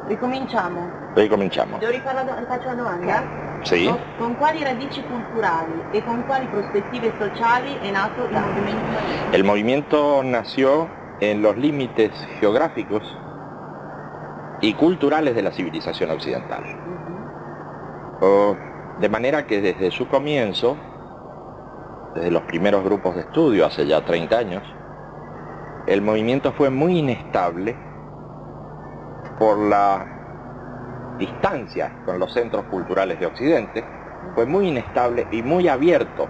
Ricominciamo. Ricominciamo. Devo faccio una domanda? Sì. Con quali radici culturali e con quali prospettive sociali è nato il movimento humanista? El movimiento nació en los límites geográficos y culturales de la civilización occidental. De manera que desde su comienzo, desde los primeros grupos de estudio hace ya 30 años, el movimiento fue muy inestable por la distancia con los centros culturales de Occidente, fue muy inestable y muy abierto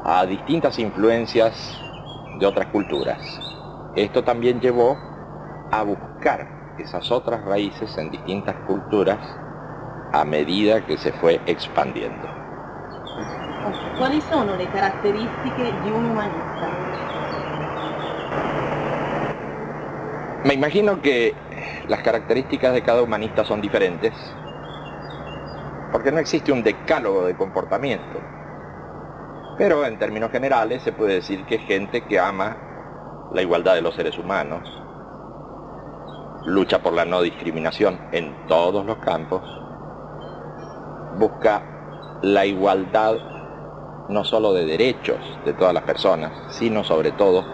a distintas influencias de otras culturas. Esto también llevó a buscar esas otras raíces en distintas culturas a medida que se fue expandiendo. ¿Cuáles son las características de un humanista? Me imagino que las características de cada humanista son diferentes, porque no existe un decálogo de comportamiento. Pero en términos generales se puede decir que es gente que ama la igualdad de los seres humanos, lucha por la no discriminación en todos los campos, busca la igualdad no solo de derechos de todas las personas, sino sobre todo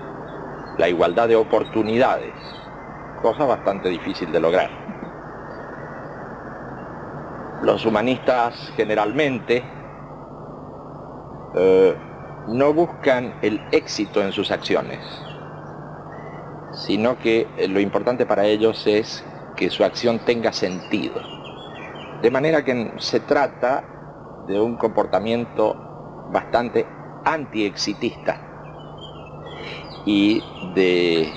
la igualdad de oportunidades, cosa bastante difícil de lograr. Los humanistas generalmente no buscan el éxito en sus acciones, sino que lo importante para ellos es que su acción tenga sentido. De manera que se trata de un comportamiento bastante antiexitista y de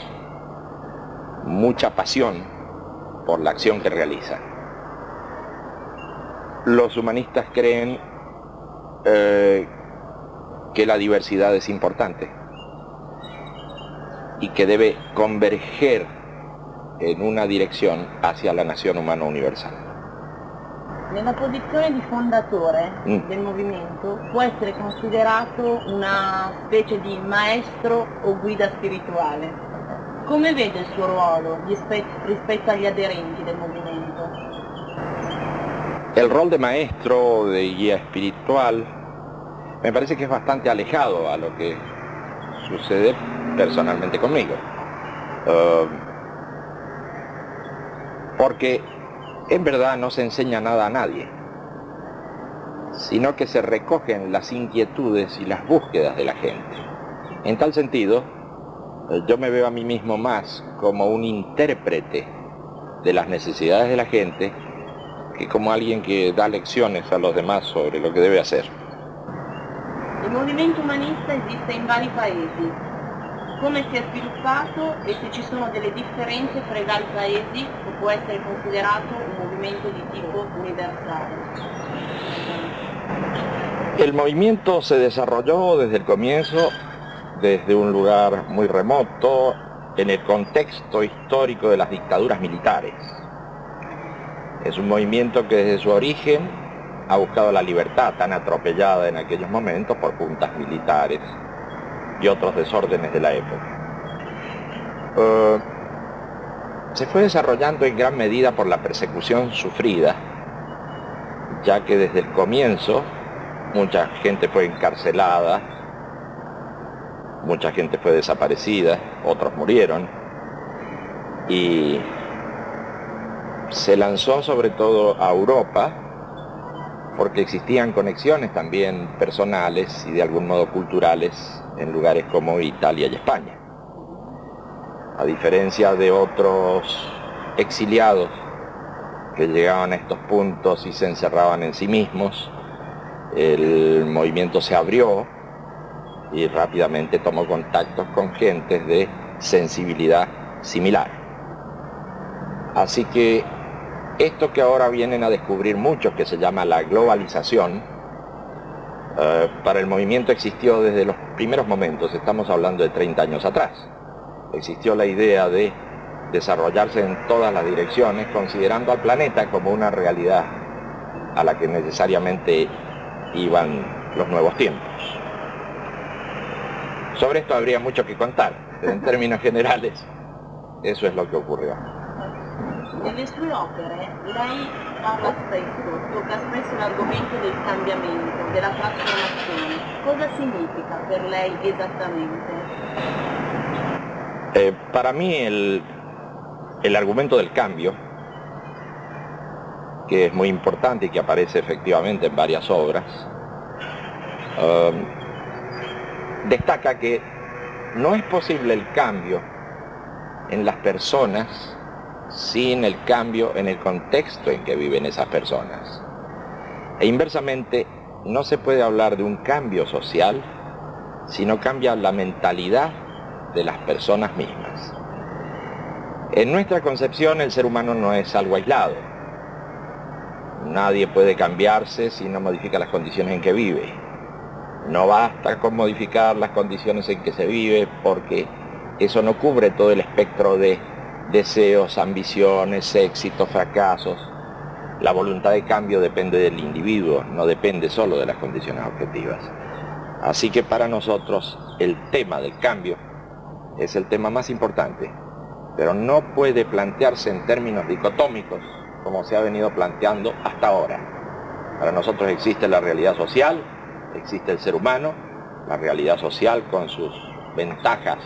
mucha pasión por la acción que realizan. Los humanistas creen que la diversidad es importante y que debe converger en una dirección hacia la nación humana universal. Nella posizione di fondatore del movimento può essere considerato una specie di maestro o guida spirituale. Come vede il suo ruolo rispetto agli aderenti del movimento? El rol de maestro o de guía espiritual me parece que es bastante alejado a lo que sucede personalmente conmigo. Porque en verdad no se enseña nada a nadie, sino que se recogen las inquietudes y las búsquedas de la gente. En tal sentido, yo me veo a mí mismo más como un intérprete de las necesidades de la gente que como alguien que da lecciones a los demás sobre lo que debe hacer. Il movimento umanista esiste in vari paesi. Come si è sviluppato e se ci sono delle differenze fra i vari paesi o può essere considerato un movimento di tipo universale? El movimiento se desarrolló desde el comienzo, desde un lugar muy remoto, en el contexto histórico de las dictaduras militares. Es un movimiento que desde su origen ha buscado la libertad tan atropellada en aquellos momentos por juntas militares y otros desórdenes de la época. Se fue desarrollando en gran medida por la persecución sufrida, ya que desde el comienzo mucha gente fue encarcelada, mucha gente fue desaparecida, otros murieron, y se lanzó sobre todo a Europa porque existían conexiones también personales y de algún modo culturales en lugares como Italia y España. A diferencia de otros exiliados que llegaban a estos puntos y se encerraban en sí mismos, el movimiento se abrió y rápidamente tomó contactos con gentes de sensibilidad similar. Así que esto que ahora vienen a descubrir muchos, que se llama la globalización, para el movimiento existió desde los primeros momentos, estamos hablando de 30 años atrás. Existió la idea de desarrollarse en todas las direcciones, considerando al planeta como una realidad a la que necesariamente iban los nuevos tiempos. Sobre esto habría mucho que contar, en términos generales. Eso es lo que ocurrió. Nelle sue opere lei parla spesso, tocca spesso l'argomento del cambiamento, della trasformazione. Cosa significa per lei esattamente? Para mí el argumento del cambio, que es muy importante y que aparece efectivamente en varias obras, destaca que no es posible el cambio en las personas sin el cambio en el contexto en que viven esas personas. E inversamente, no se puede hablar de un cambio social si no cambia la mentalidad de las personas mismas. En nuestra concepción, el ser humano no es algo aislado. Nadie puede cambiarse si no modifica las condiciones en que vive. No basta con modificar las condiciones en que se vive, porque eso no cubre todo el espectro de deseos, ambiciones, éxitos, fracasos. La voluntad de cambio depende del individuo, no depende solo de las condiciones objetivas. Así que para nosotros el tema del cambio es el tema más importante, pero no puede plantearse en términos dicotómicos como se ha venido planteando hasta ahora. Para nosotros existe la realidad social, existe el ser humano, la realidad social con sus ventajas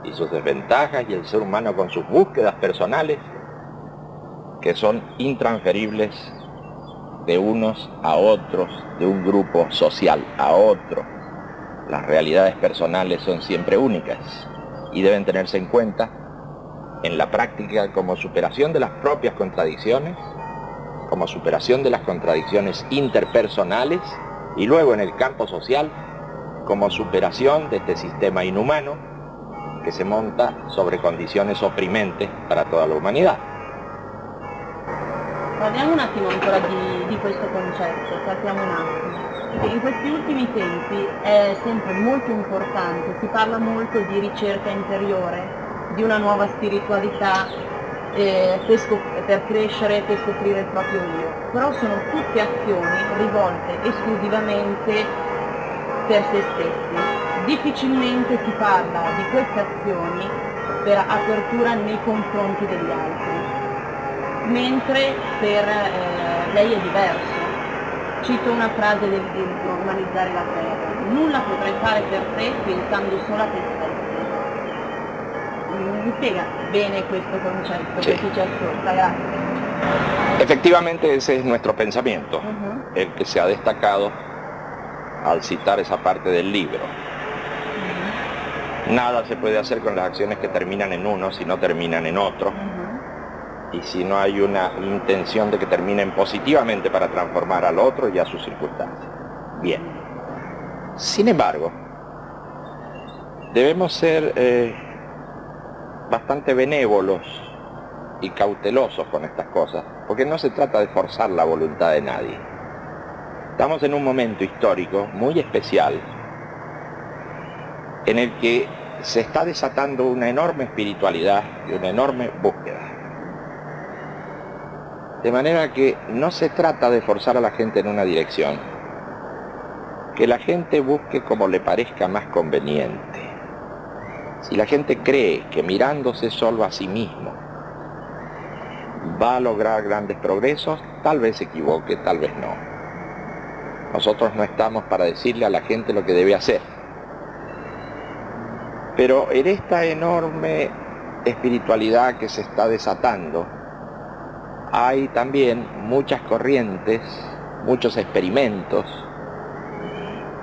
y sus desventajas, y el ser humano con sus búsquedas personales, que son intransferibles de unos a otros, de un grupo social a otro. Las realidades personales son siempre únicas y deben tenerse en cuenta en la práctica como superación de las propias contradicciones, como superación de las contradicciones interpersonales, y luego en el campo social como superación de este sistema inhumano che si monta sobre condizioni opprimenti per tutta l'umanità. Parliamo un attimo ancora di questo concetto, saltiamo un attimo. In questi ultimi tempi è sempre molto importante, si parla molto di ricerca interiore, di una nuova spiritualità per crescere, per scoprire il proprio io, però sono tutte azioni rivolte esclusivamente per se stessi. Difficilmente si parla di queste azioni per apertura nei confronti degli altri, mentre per lei è diverso. Cito una frase del normalizzare la terra: nulla potrai fare per te pensando solo a te stesso. Mi spiega bene questo concetto, sí. Per chi ci ascolta, grazie. Efectivamente ese es nuestro pensamiento, el que se ha destacado al citar esa parte del libro. Nada se puede hacer con las acciones que terminan en uno si no terminan en otro, y si no hay una intención de que terminen positivamente para transformar al otro y a sus circunstancias. Bien. Sin embargo, debemos ser bastante benévolos y cautelosos con estas cosas, porque no se trata de forzar la voluntad de nadie. Estamos en un momento histórico muy especial en el que se está desatando una enorme espiritualidad y una enorme búsqueda. De manera que no se trata de forzar a la gente en una dirección, que la gente busque como le parezca más conveniente. Si la gente cree que mirándose solo a sí mismo va a lograr grandes progresos, tal vez se equivoque, tal vez no. Nosotros no estamos para decirle a la gente lo que debe hacer. Pero en esta enorme espiritualidad que se está desatando, hay también muchas corrientes, muchos experimentos,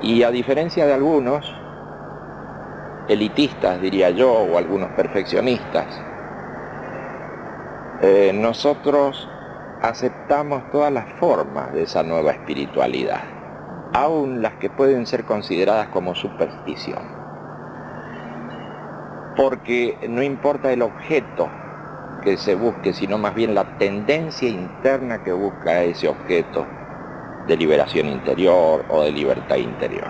y a diferencia de algunos elitistas, diría yo, o algunos perfeccionistas, nosotros aceptamos todas las formas de esa nueva espiritualidad, aun las que pueden ser consideradas como superstición. Porque no importa el objeto que se busque, sino más bien la tendencia interna que busca ese objeto de liberación interior o de libertad interior.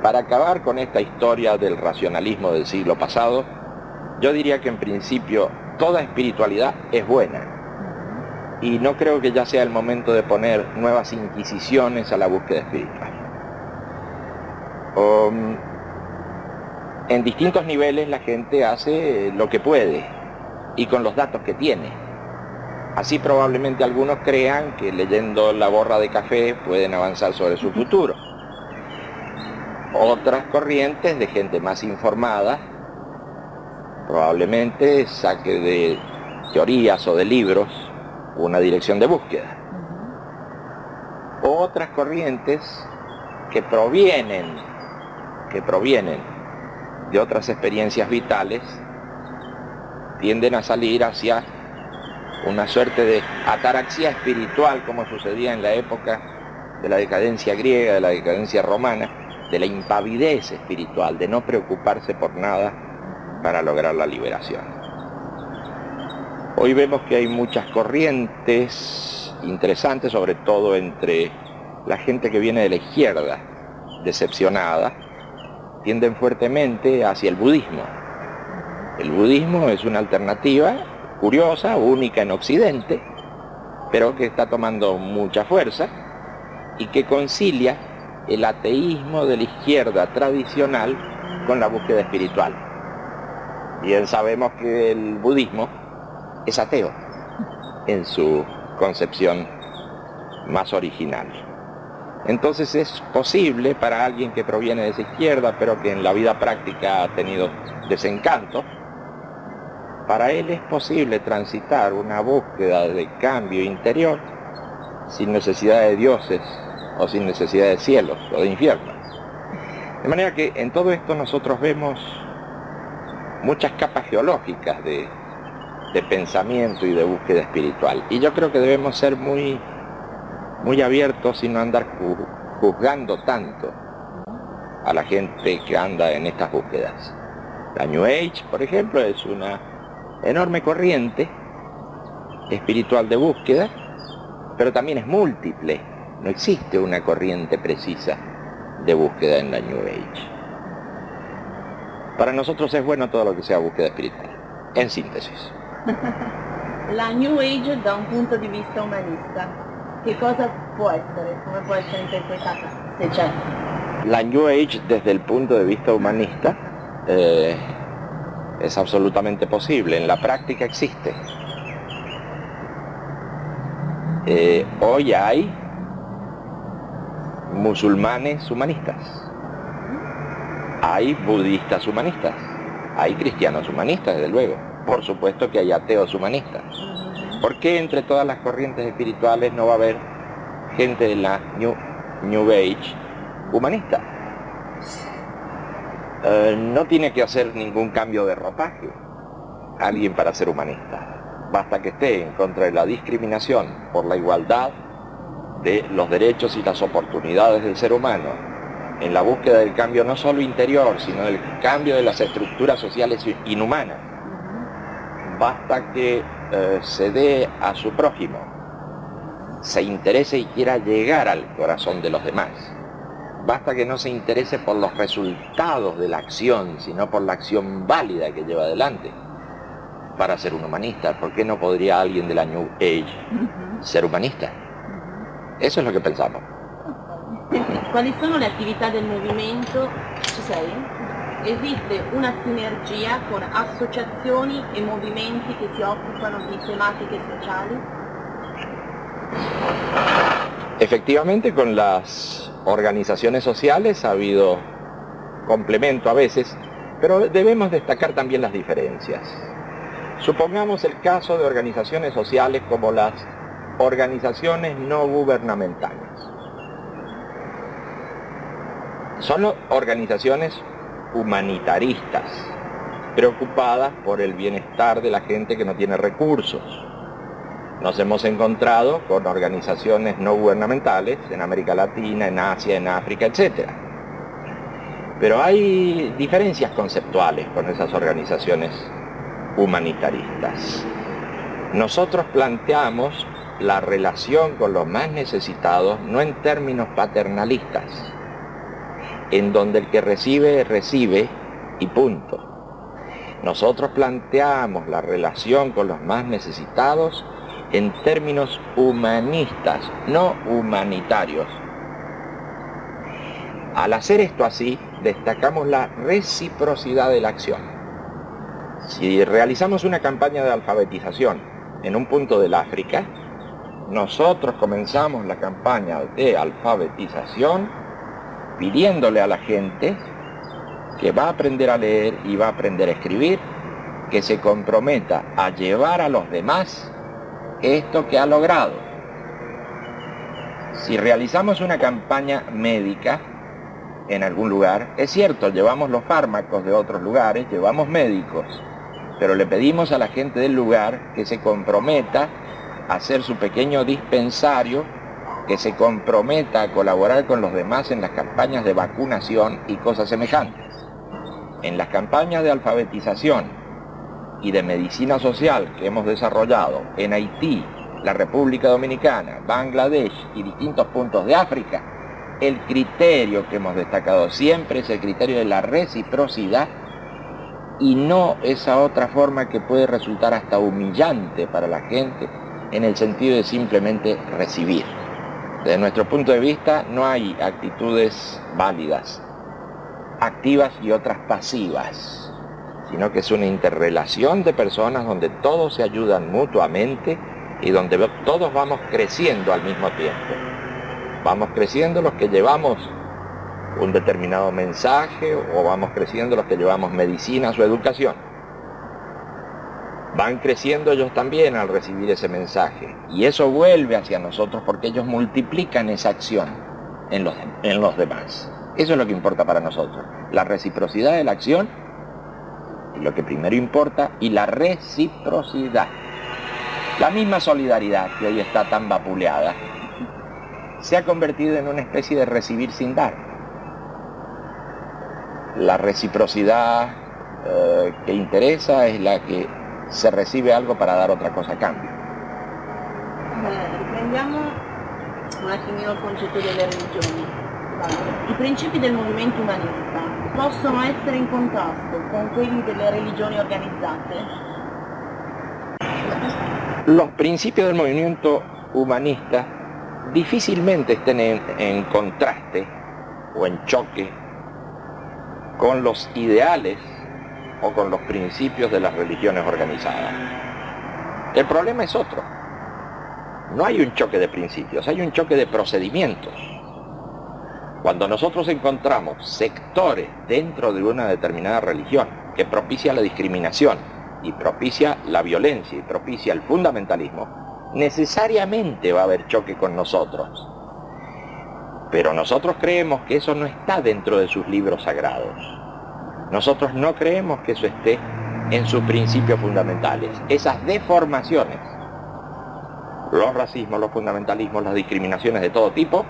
Para acabar con esta historia del racionalismo del siglo pasado, yo diría que en principio toda espiritualidad es buena, y no creo que ya sea el momento de poner nuevas inquisiciones a la búsqueda espiritual. En distintos niveles la gente hace lo que puede y con los datos que tiene. Así probablemente algunos crean que leyendo la borra de café pueden avanzar sobre su futuro. Otras corrientes de gente más informada probablemente saque de teorías o de libros una dirección de búsqueda. Otras corrientes que provienen de otras experiencias vitales tienden a salir hacia una suerte de ataraxia espiritual, como sucedía en la época de la decadencia griega, de la decadencia romana, de la impavidez espiritual, de no preocuparse por nada para lograr la liberación. Hoy vemos que hay muchas corrientes interesantes, sobre todo entre la gente que viene de la izquierda, decepcionada, tienden fuertemente hacia el budismo. El budismo es una alternativa curiosa, única en Occidente, pero que está tomando mucha fuerza y que concilia el ateísmo de la izquierda tradicional con la búsqueda espiritual. Bien sabemos que el budismo es ateo en su concepción más original. Entonces es posible para alguien que proviene de esa izquierda, pero que en la vida práctica ha tenido desencanto, para él es posible transitar una búsqueda de cambio interior sin necesidad de dioses o sin necesidad de cielos o de infiernos. De manera que en todo esto nosotros vemos muchas capas geológicas de pensamiento y de búsqueda espiritual. Y yo creo que debemos ser muy abiertos y no andar juzgando tanto a la gente que anda en estas búsquedas. La New Age, por ejemplo, es una enorme corriente espiritual de búsqueda, pero también es múltiple. No existe una corriente precisa de búsqueda en la New Age. Para nosotros es bueno todo lo que sea búsqueda espiritual, en síntesis. La New Age da un punto di vista umanista, che cosa può essere? Come può essere interpretata, se c'è? La New Age desde el punto de vista humanista es absolutamente posible, en la práctica existe. Hoy hay musulmanes humanistas, hay budistas humanistas, hay cristianos humanistas, desde luego. Por supuesto que hay ateos humanistas. ¿Por qué entre todas las corrientes espirituales no va a haber gente de la New Age humanista? No tiene que hacer ningún cambio de ropaje alguien para ser humanista. Basta que esté en contra de la discriminación, por la igualdad de los derechos y las oportunidades del ser humano, en la búsqueda del cambio no solo interior, sino del cambio de las estructuras sociales inhumanas. Basta que se dé a su prójimo, se interese y quiera llegar al corazón de los demás. Basta que no se interese por los resultados de la acción, sino por la acción válida que lleva adelante para ser un humanista. ¿Por qué no podría alguien de la New Age ser humanista? Eso es lo que pensamos. Quali sono le attività del movimento? Ci sei? Esiste una sinergia con associazioni e movimenti che si occupano di tematiche sociali? Efectivamente, con las organizaciones sociales ha habido complemento a veces, pero debemos destacar también las diferencias. Supongamos el caso de organizaciones sociales como las organizaciones no gubernamentales. Son organizaciones humanitaristas, preocupadas por el bienestar de la gente que no tiene recursos. Nos hemos encontrado con organizaciones no gubernamentales en América Latina, en Asia, en África, etc. Pero hay diferencias conceptuales con esas organizaciones humanitaristas. Nosotros planteamos la relación con los más necesitados no en términos paternalistas, en donde el que recibe, recibe y punto. Nosotros planteamos la relación con los más necesitados en términos humanistas, no humanitarios. Al hacer esto así, destacamos la reciprocidad de la acción. Si realizamos una campaña de alfabetización en un punto del África, nosotros comenzamos la campaña de alfabetización pidiéndole a la gente que va a aprender a leer y va a aprender a escribir, que se comprometa a llevar a los demás esto que ha logrado. Si realizamos una campaña médica en algún lugar, es cierto, llevamos los fármacos de otros lugares, llevamos médicos, pero le pedimos a la gente del lugar que se comprometa a hacer su pequeño dispensario, que se comprometa a colaborar con los demás en las campañas de vacunación y cosas semejantes. En las campañas de alfabetización y de medicina social que hemos desarrollado en Haití, la República Dominicana, Bangladesh y distintos puntos de África, el criterio que hemos destacado siempre es el criterio de la reciprocidad y no esa otra forma que puede resultar hasta humillante para la gente en el sentido de simplemente recibir. Desde nuestro punto de vista no hay actitudes válidas, activas y otras pasivas, sino que es una interrelación de personas donde todos se ayudan mutuamente y donde todos vamos creciendo al mismo tiempo. Vamos creciendo los que llevamos un determinado mensaje o vamos creciendo los que llevamos medicinas o educación. Van creciendo ellos también al recibir ese mensaje y eso vuelve hacia nosotros porque ellos multiplican esa acción en los demás. Eso es lo que importa para nosotros, la reciprocidad de la acción, lo que primero importa, y la reciprocidad. La misma solidaridad que hoy está tan vapuleada se ha convertido en una especie de recibir sin dar. La reciprocidad que interesa es la que se recibe algo para dar otra cosa a cambio. Riprendiamo un attimino il concetto delle religioni. I principi del movimento umanista possono essere in contrasto con quelli delle religioni organizzate? Los principios del movimiento humanista difícilmente estén en contraste o en choque con los ideales o con los principios de las religiones organizadas. El problema es otro. No hay un choque de principios, hay un choque de procedimientos. Cuando nosotros encontramos sectores dentro de una determinada religión que propicia la discriminación y propicia la violencia y propicia el fundamentalismo, necesariamente va a haber choque con nosotros. Pero nosotros creemos que eso no está dentro de sus libros sagrados. Nosotros no creemos que eso esté en sus principios fundamentales. Esas deformaciones, los racismos, los fundamentalismos, las discriminaciones de todo tipo,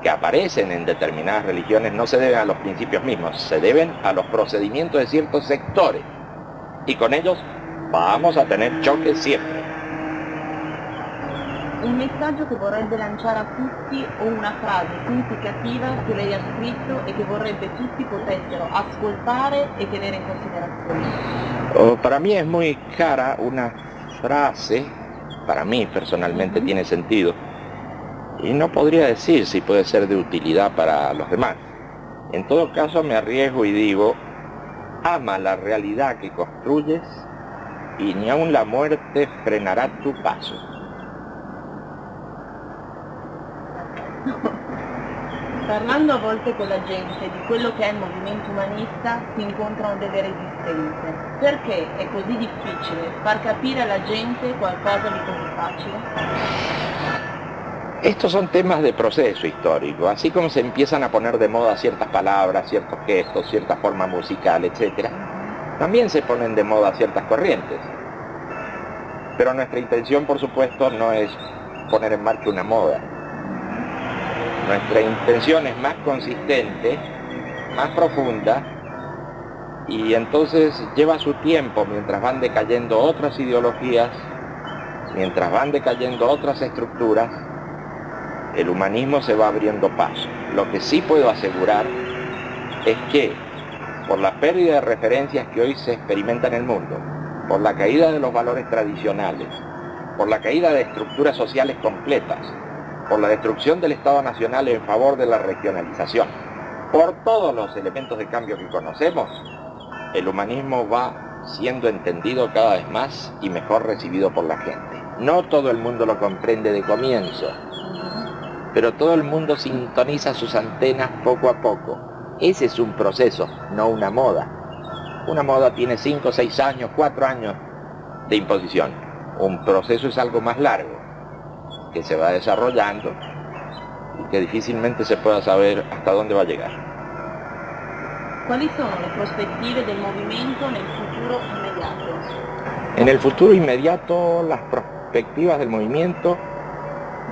que aparecen en determinadas religiones, no se deben a los principios mismos, se deben a los procedimientos de ciertos sectores. Y con ellos vamos a tener choques siempre. Un messaggio che vorrebbe lanciare a tutti o una frase significativa che lei ha scritto e che vorrebbe tutti potessero ascoltare e tenere in considerazione. Para mí es muy cara una frase, para mí personalmente tiene sentido, y no podría decir si puede ser de utilidad para los demás. En todo caso me arriesgo y digo, ama la realidad que construyes y ni aun la muerte frenará tu paso. Parlando a volte con la gente di quello che è il movimento umanista, si incontrano delle resistenze. Perché è così difficile far capire alla gente qualcosa di così facile? Estos son temas de proceso histórico, así como se empiezan a poner de moda ciertas palabras, ciertos gestos, cierta forma musical, etc. También se ponen de moda ciertas corrientes. Pero nuestra intención, por supuesto, no es poner en marcha una moda. Nuestra intención es más consistente, más profunda, y entonces lleva su tiempo mientras van decayendo otras ideologías, mientras van decayendo otras estructuras, el humanismo se va abriendo paso. Lo que sí puedo asegurar es que, por la pérdida de referencias que hoy se experimenta en el mundo, por la caída de los valores tradicionales, por la caída de estructuras sociales completas, por la destrucción del Estado Nacional en favor de la regionalización, Por todos los elementos de cambio que conocemos, el humanismo va siendo entendido cada vez más y mejor recibido por la gente. No todo el mundo lo comprende de comienzo, pero todo el mundo sintoniza sus antenas poco a poco. Ese es un proceso, no una moda. Una moda tiene 5, 6 años, 4 años de imposición. Un proceso es algo más largo, que se va desarrollando y que difícilmente se pueda saber hasta dónde va a llegar. Quali sono le prospettive del movimento nel futuro inmediato? En el futuro inmediato, las perspectivas del movimiento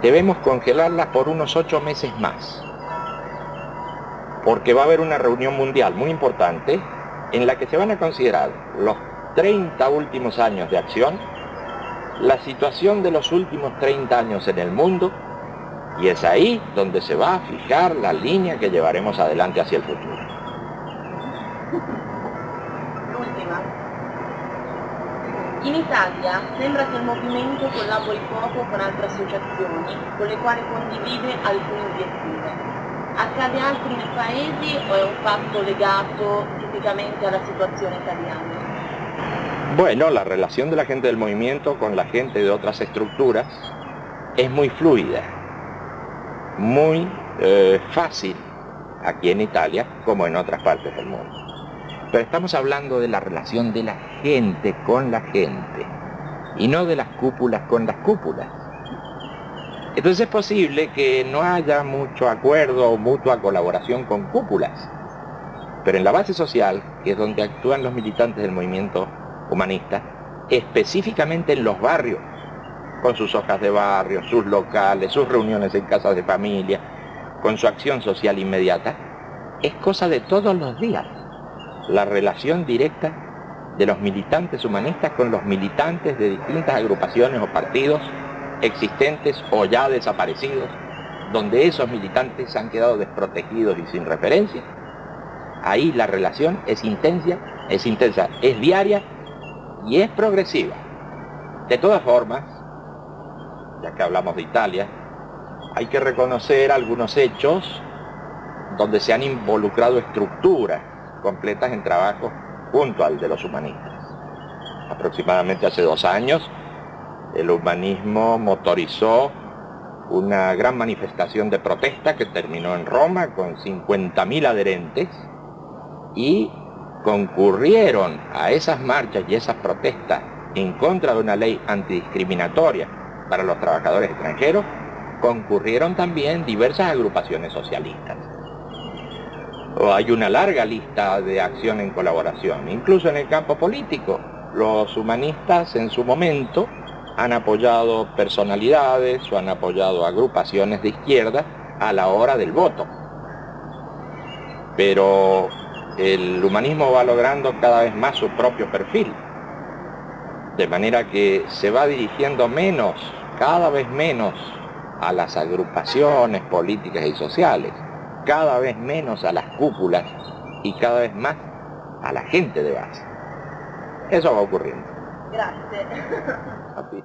debemos congelarlas por unos 8 meses más, porque va a haber una reunión mundial muy importante en la que se van a considerar los 30 últimos años de acción, la situación de los últimos 30 años en el mundo, y es ahí donde se va a fijar la línea que llevaremos adelante hacia el futuro. L'ultima. In Italia sembra che il movimento collabori poco con altre associazioni con le quali condivide alcuni obiettivi. Accade altro nei paesi o è un fatto legato tipicamente alla situazione italiana? Bueno, la relación de la gente del movimiento con la gente de otras estructuras es muy fluida, muy fácil aquí en Italia como en otras partes del mundo. Pero estamos hablando de la relación de la gente con la gente y no de las cúpulas con las cúpulas. Entonces es posible que no haya mucho acuerdo o mutua colaboración con cúpulas, pero en la base social, que es donde actúan los militantes del movimiento humanista, específicamente en los barrios, con sus hojas de barrio, sus locales, sus reuniones en casas de familia, con su acción social inmediata, es cosa de todos los días. La relación directa de los militantes humanistas con los militantes de distintas agrupaciones o partidos existentes o ya desaparecidos, donde esos militantes han quedado desprotegidos y sin referencia. Ahí la relación es intensa, es diaria y es progresiva. De todas formas, ya que hablamos de Italia, hay que reconocer algunos hechos donde se han involucrado estructuras completas en trabajo junto al de los humanistas. Aproximadamente hace 2 años, el humanismo motorizó una gran manifestación de protesta que terminó en Roma con 50.000 adherentes y concurrieron a esas marchas y esas protestas en contra de una ley antidiscriminatoria para los trabajadores extranjeros, concurrieron también diversas agrupaciones socialistas. Hay una larga lista de acción en colaboración, incluso en el campo político. Los humanistas en su momento han apoyado personalidades o han apoyado agrupaciones de izquierda a la hora del voto. Pero el humanismo va logrando cada vez más su propio perfil, de manera que se va dirigiendo menos, cada vez menos, a las agrupaciones políticas y sociales, cada vez menos a las cúpulas y cada vez más a la gente de base. Eso va ocurriendo. Grazie. A ti.